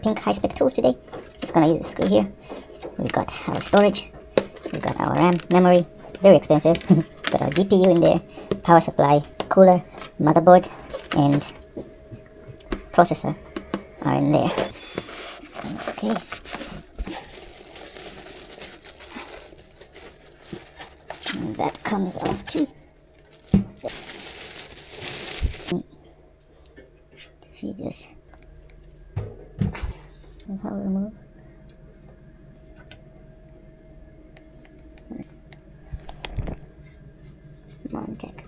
pink Hi-Spec tools today. Just gonna use the screw here. We've got our storage, we've got our RAM, memory, very expensive. Got our GPU in there, power supply, cooler, motherboard, and processor are in there. In this case. And that comes off too. See this. That's how we remove. Come on, Jack.